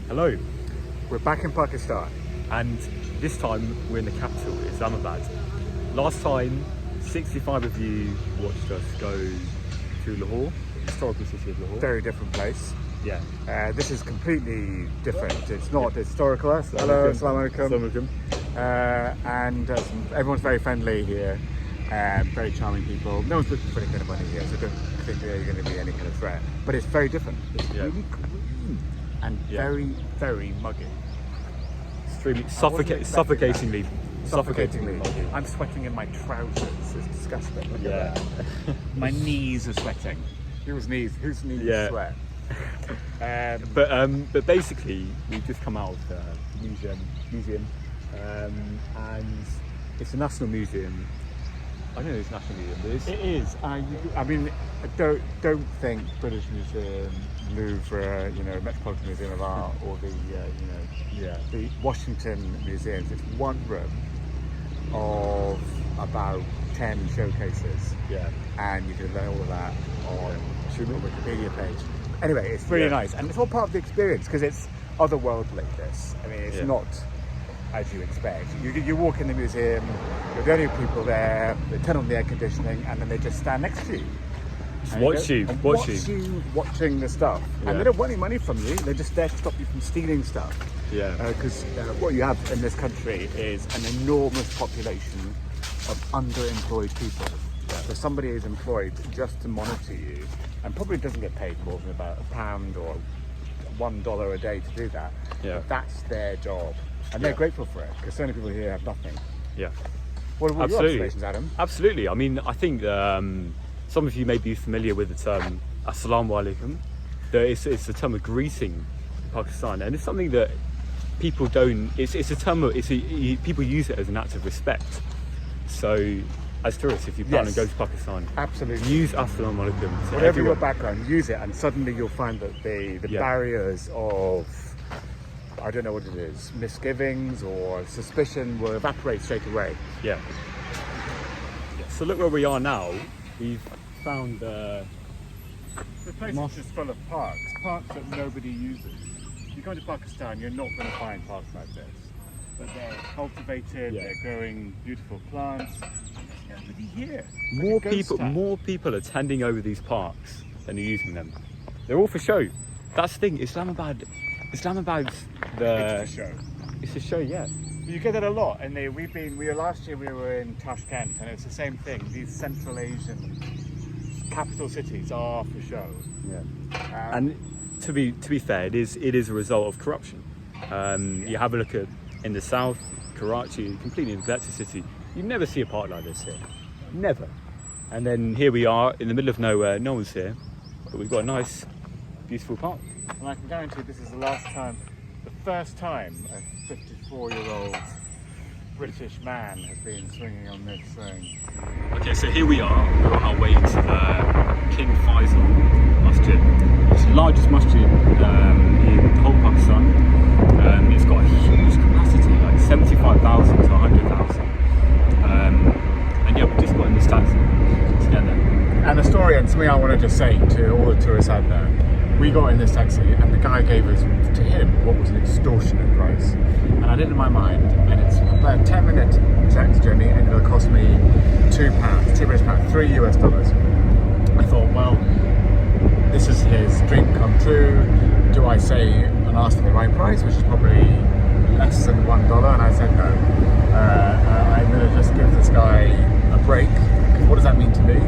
Hello, we're back in Pakistan, and this time we're in the capital, Islamabad. Last time, 65 of you watched us go to Lahore, the historical city of Lahore. Very different place. Yeah. This is completely different. It's not historical. Hello, Assalamu alaikum. And everyone's very friendly here. Very charming people. No one's looking for any kind of money here, so don't think that you're going to be any kind of threat. But it's very different. It's really green and very, very muggy. Extremely suffocatingly muggy. I'm sweating in my trousers. It's disgusting. Look Yeah. at that. My knees are sweating. Whose knees sweat? But basically, we've just come out of the museum, and it's a national museum. I know it's a national museum, but It is. I mean, don't think British Museum, Louvre, Metropolitan Museum of Art, or the Washington museums. It's one room of about 10 showcases. Yeah. And you can learn all of that on the Wikipedia page. Anyway, it's really nice, and it's all part of the experience because it's otherworldly. This, I mean, it's not as you expect. You walk in the museum, you're the only people there. They turn on the air conditioning, and then they just stand next to you, watch you watching the stuff. And they don't want any money from you. They're just there to stop you from stealing stuff. Yeah. Because what you have in this country is an enormous population of underemployed people. So somebody is employed just to monitor you, and probably doesn't get paid more than about £1 or $1 a day to do that. Yeah. But that's their job, and they're grateful for it because so many people here have nothing. Yeah. What are your observations, Adam? Absolutely. I mean, I think some of you may be familiar with the term Assalamu alaikum. It's a term of greeting in Pakistan, and it's something that people don't. It's a term. People use it as an act of respect. So, as tourists, if you plan to go to Pakistan, absolutely use Assalamu alaikum. Whatever your background, use it, and suddenly you'll find that the barriers of, I don't know what it is, misgivings or suspicion will evaporate straight away. Yeah. So look where we are now. We've found the place is just full of parks that nobody uses. You go to Pakistan, you're not going to find parks like this, but they're cultivated. They're growing beautiful plants. There's nobody here. More people attending over these parks than are using them. They're all for show. That's the thing. Islamabad's it's a show. It's a show, yeah. You get that a lot, and last year we were in Tashkent, and it's the same thing. These Central Asian capital cities are for show. Yeah. And to be fair, it is a result of corruption. You have a look in the south, Karachi, completely neglected city. You never see a park like this here, never. And then here we are in the middle of nowhere. No one's here, but we've got a nice, beautiful park. And I can guarantee this is the first time a 54-year-old British man has been swinging on this thing. Okay, so here we are. We're on our way to the King Faisal Masjid. It's the largest masjid in the whole Pakistan. It's got a huge capacity, like 75,000 to 100,000. And yeah, we've just got in this taxi together. And the story, and something I want to just say to all the tourists out there, we got in this taxi and the guy gave us, to him, what was an extortionate price. And I did it in my mind, and it's about a 10-minute taxi journey, and it'll cost me £2, $3 US. I thought, well, this is his dream come true. Do I say and ask for the right price, which is probably less than $1? And I said no. I'm going to just give this guy a break, because what does that mean to me?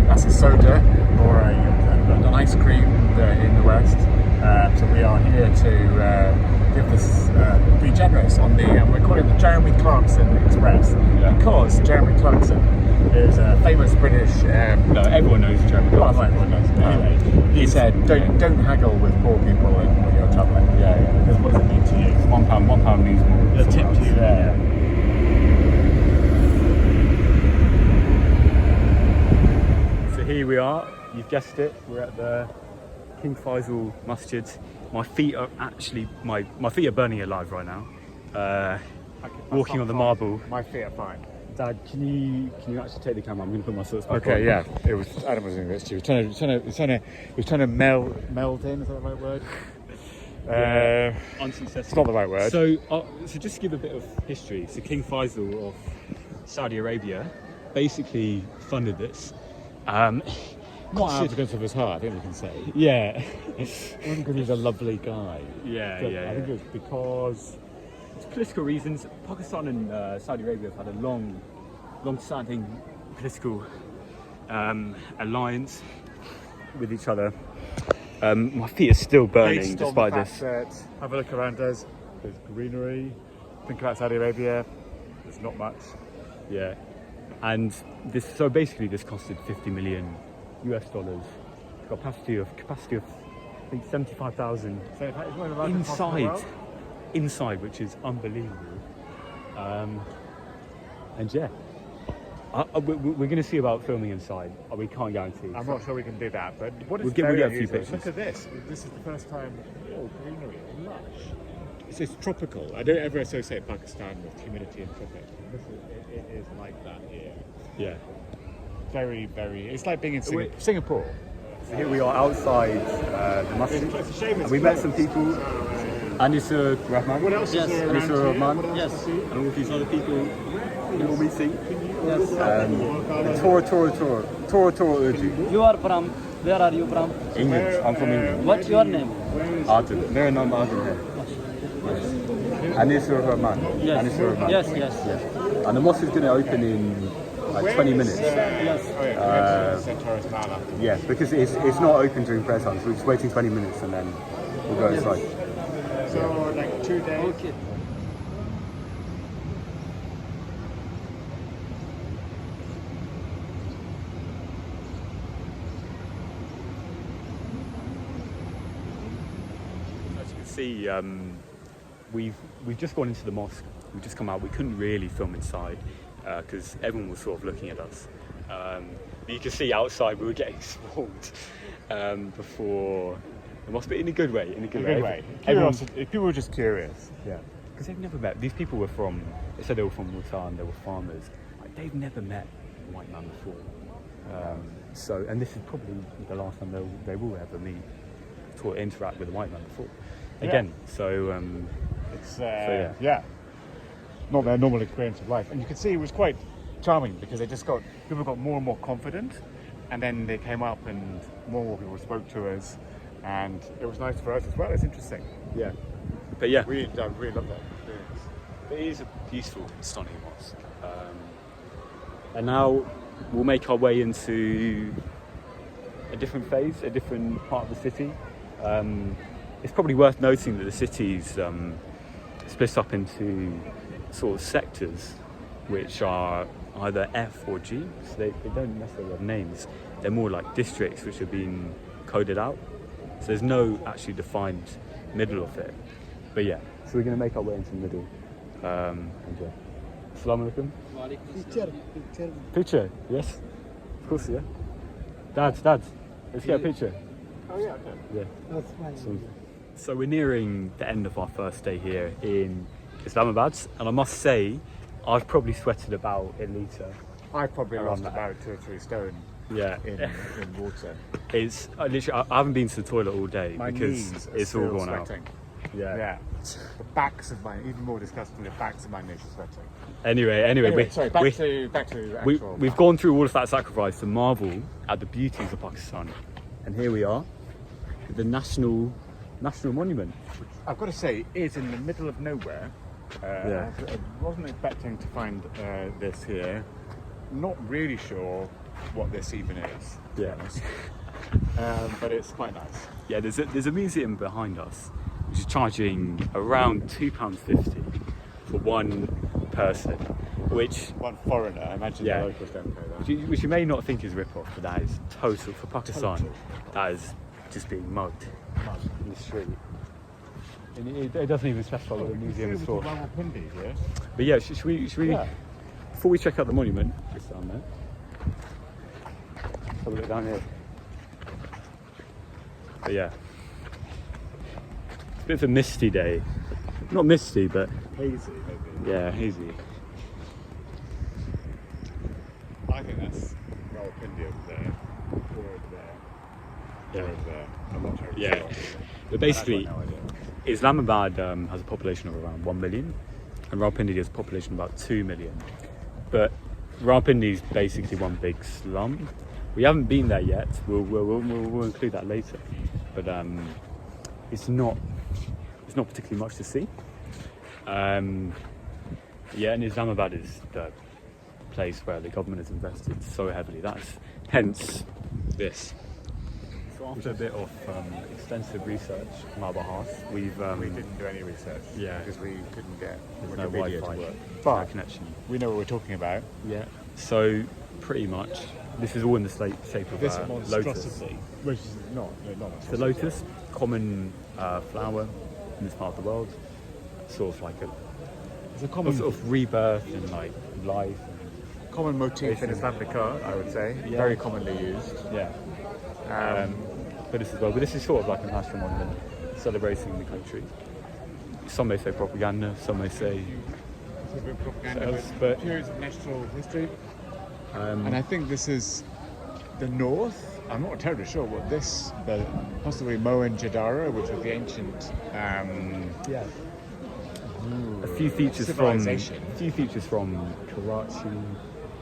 That's a soda or an ice cream in the West. So we are here to give this, be generous on the, we're calling it the Jeremy Clarkson Express, because Jeremy Clarkson is a famous British. No, everyone knows Jeremy Clarkson. Well, everyone knows. Anyway, he said, don't haggle with poor people when you're travelling. Because what does it mean to you? £1 means more. A tip to you there. So here we are. You've guessed it. We're at the King Faisal Masjid. My feet are actually my feet are burning alive right now. Walking on the marble. My feet are fine. Dad, can you actually take the camera? I'm going to put my socks back on. Okay, yeah. It was Adam was doing this too. He was trying to meld in. Is that the right word? Unsuccessful. It's not the right word. So just to give a bit of history, so King Faisal of Saudi Arabia basically funded this. Not out of the goodness of his heart, I think we can say. Yeah. It wasn't because he's a lovely guy. Yeah, But yeah. I think it was because... It's political reasons. Pakistan and Saudi Arabia have had a long-standing political alliance with each other. My feet are still burning Based on despite the this. fact that, have a look around us, there's greenery. Think about Saudi Arabia, there's not much. Yeah, and this basically this costed $50 million. It's got capacity of I think 75,000 So it's one of the largest mosques in the world. inside, which is unbelievable. And yeah, we're going to see about filming inside. We can't guarantee. I'm not sure we can do that, but what is We'll very get a few unusual, pictures. look at this. This is the first time, greenery, lush. It's tropical. I don't ever associate Pakistan with humidity and tropic. It is like that here. Yeah. Very, very, it's like being in Singapore. So here we are outside the masjid. It's a shame it's And we met closed. some people. Anisur Rahman. What else is there around Anisur here? Rahman. What else Yes. to see? And all these other people who will be seeing. Yes. Torah Urdu. You are from, where are you from? England. I'm from England. What's your name? Arden. Mere naam Arden hai. Anisur Rahman. Yes. Anisur Rahman. Yes, yes. And the mosque is going to open in like 20 minutes. Yes. Oh yeah, St. Torres Man after. Yeah, because it's not open during prayer time, so we're just waiting 20 minutes and then we'll go inside. So like 2 days. Okay. As you can see, we've just gone into the mosque. We've just come out. We couldn't really film inside because everyone was sort of looking at us. You can see outside we were getting swarmed before the mosque, but in a good way. In a good way. Everyone, People were just curious. yeah, because they've never met. These people were from. They said they were from Bhutan. They were farmers. Like, they've never met a white man before. So, and this is probably the last time they will ever meet or interact with a white man before. Again, so It's yeah. not their normal experience of life, and you can see it was quite charming because people got more and more confident, and then they came up and more people spoke to us, and it was nice for us as well. It's interesting. yeah, but yeah, I really love that experience. it is a beautiful, stunning mosque. And now we'll make our way into a different phase, a different part of the city. It's probably worth noting that the city's split up into sort of sectors, which are either F or G. So they don't necessarily have names. They're more like districts which have been coded out. So there's no actually defined middle of it. But yeah, so we're going to make our way into the middle. And yeah. Assalamu alaikum. Picture, yes. Of course, yeah. Dad, let's get a picture. Oh yeah, okay. Yeah. That's fine. So we're nearing the end of our first day here in Islamabad, and I must say, I've probably sweated about a litre. I probably Around lost that. about 2 or 3 stone Yeah, in water. it's literally. I haven't been to the toilet all day My because knees are it's all still gone out. sweating. Yeah. Yeah. The backs of my, even more disgusting, the backs of my knees are sweating. Anyway, Anyway, sorry, back to actual. we've gone through all of that sacrifice to marvel at the beauties of Pakistan, and here we are, the national monument. I've got to say, it's in the middle of nowhere. Yeah. I wasn't expecting to find this here. Not really sure what this even is, to be Yeah. honest. But it's quite nice. Yeah, there's a museum behind us, which is charging around £2.50 for one person, which One foreigner, I imagine Yeah. the locals don't pay that. which you may not think is rip-off, but that is total for Pakistan. Total. That is just being mugged in the street. And it doesn't even specify what the museum is for. Rawalpindi here. But yeah, should we Yeah. before we check out the monument, it's down there. Have a look down here. But yeah, it's a bit of a misty day. Not misty, but Hazy, maybe. yeah, hazy. I think that's Rawalpindi over there. Or over there. Yeah. Or over there. I'm not terribly Yeah. sure. But basically, I've got no idea. Islamabad has a population of around 1 million, and Rawalpindi has a population of about 2 million. But Rawalpindi is basically one big slum. We haven't been there yet. We'll include that later. But it's not particularly much to see. Yeah, and Islamabad is the place where the government has invested so heavily. That's hence this. So after a bit of extensive research on our behalf, we didn't do any research. Yeah. Because we couldn't get no Wikipedia Wi-Fi, to work. no But connection. we know what we're talking about. Yeah. So pretty much, this is all in the shape of This lotus. monstrosity, which is not The lotus, common flower in this part of the world, sort of like It's a a common sort of rebirth and like life. common motif in Islamic art, I would say. Yeah. Very commonly used. Yeah. But this as well. But this is sort of like a national monument celebrating the country. Some may say propaganda, some may say. It's a bit of propaganda, But- periods of national history. Um, And I think this is the north. I'm not terribly sure what this, but possibly Mohenjo-daro, which was the ancient. yeah. A few features Civilization. from Karachi,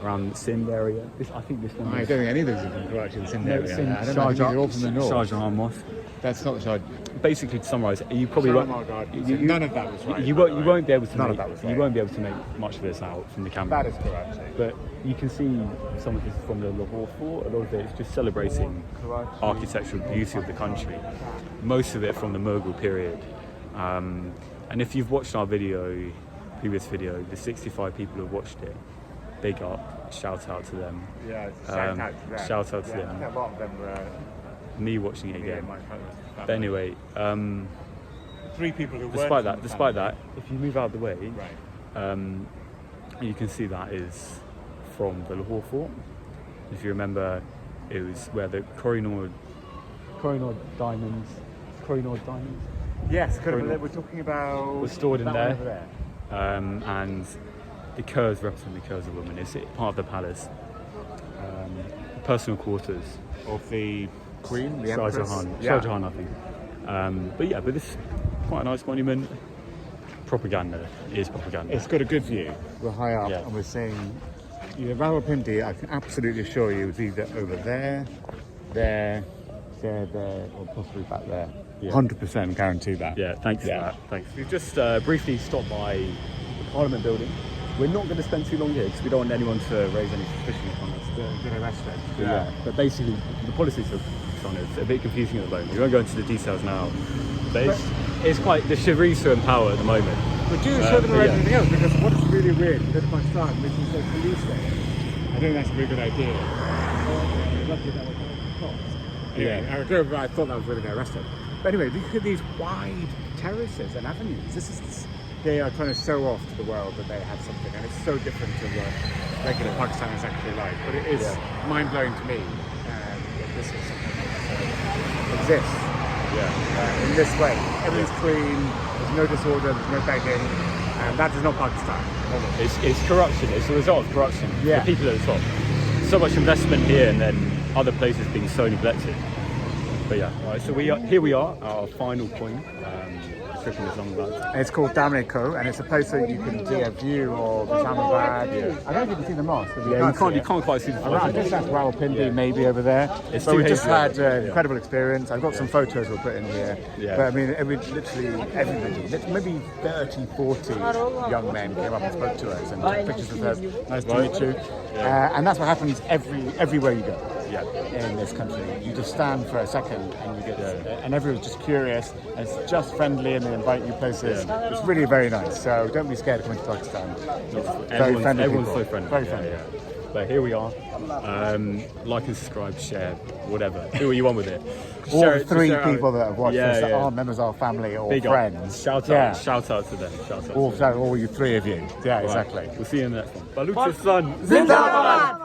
around the Sindh area. I think this one. I is- don't think any of these are from Karachi, the Sindh area. Sindh, I don't know, I think they're all from the north. Shah Jahan Mosque. That's not the Shah. Basically, to summarise, you probably Shalimar Gardens. None of that was right. You by the won't, you way. won't be able to None make, of that was you right. won't be able to make much of this out from the camera. That is Karachi. But you can see some of this from the Lahore Fort. A lot of it is just celebrating architectural beauty of the country. Most of it from the Mughal period. And if you've watched our previous video, the 65 people who have watched it, big up, shout out to them. Yeah, shout out to them. Shout out to Yeah, them. a lot of them were Me watching it me again. and my family. But anyway, 3 people who despite weren't that, if you move out of the way, right. you can see that is from the Lahore Fort. If you remember, it was where the Kohinoor diamonds. Yes, Koh-i-Noor. we're talking about. Was stored in that there. one over there. And the Kurds represent the Kurds of women. It's part of the palace. Personal quarters Of the Queen, the Shah Empress. Jahan. Yeah. Shah Jahan, I think. But this is quite a nice monument. Propaganda is propaganda. It's got a good view. We're high up Yeah. and we're seeing. Rawalpindi, I can absolutely assure you, is either over there, or possibly back there. Yeah. 100% guarantee that. Yeah, thanks Yeah. for that. Thanks. We've just briefly stopped by the Parliament building. We're not going to spend too long here because we don't want anyone to raise any suspicion on us. Get arrested. But basically, the policies of Pakistan is a bit confusing at the moment. We won't go into the details now. But it's quite, the Sharifs are in power at the moment. But do show them but yeah. everything else, because what is really weird, you go to Pakistan, which is a police station. I think that's a really good idea. Anyway, I thought that was where they got arrested. But anyway, look at these wide terraces and avenues. They are trying to show off to the world that they have something, and it's so different to what regular Pakistan is actually like. But it is mind-blowing to me that this is something that exists in this way. Everything's clean, there's no disorder, there's no begging, and that is not Pakistan. It's corruption. It's a result of corruption. Yeah. The people at the top. So much investment here, and then other places being so neglected. But yeah, all right, so here we are, our final point. Trip in Islamabad. And it's called Damreko, and it's a place that you can see a view of Islamabad. I don't know if you can see the mosque. But You can't quite see the I guess that's Rawalpindi maybe over there. It's But too we just hazy. had an incredible experience. I've got some photos we'll put in here. Yeah. But I mean, literally everybody, maybe 30, 40 young men came up and spoke to us and took pictures with us. Nice to meet you. And that's what happens everywhere you go. Yeah. In this country, you just stand for a second and you get, and everyone's just curious. And it's just friendly, and they invite you places. Yeah. It's really very nice. So don't be scared of coming to Pakistan. Everyone's so friendly. Very friendly. Yeah. But here we are. Like and subscribe, share, whatever. Do what you want with it. All Share the it- 3 share it. people that have watched Yeah, this that yeah. are members of our family or Big up. friends. Shout Yeah. out to them. Shout out. All, to them. all you 3 of you. Yeah, Right. exactly. We'll see you in the next one. Baluchistan. Zindabad!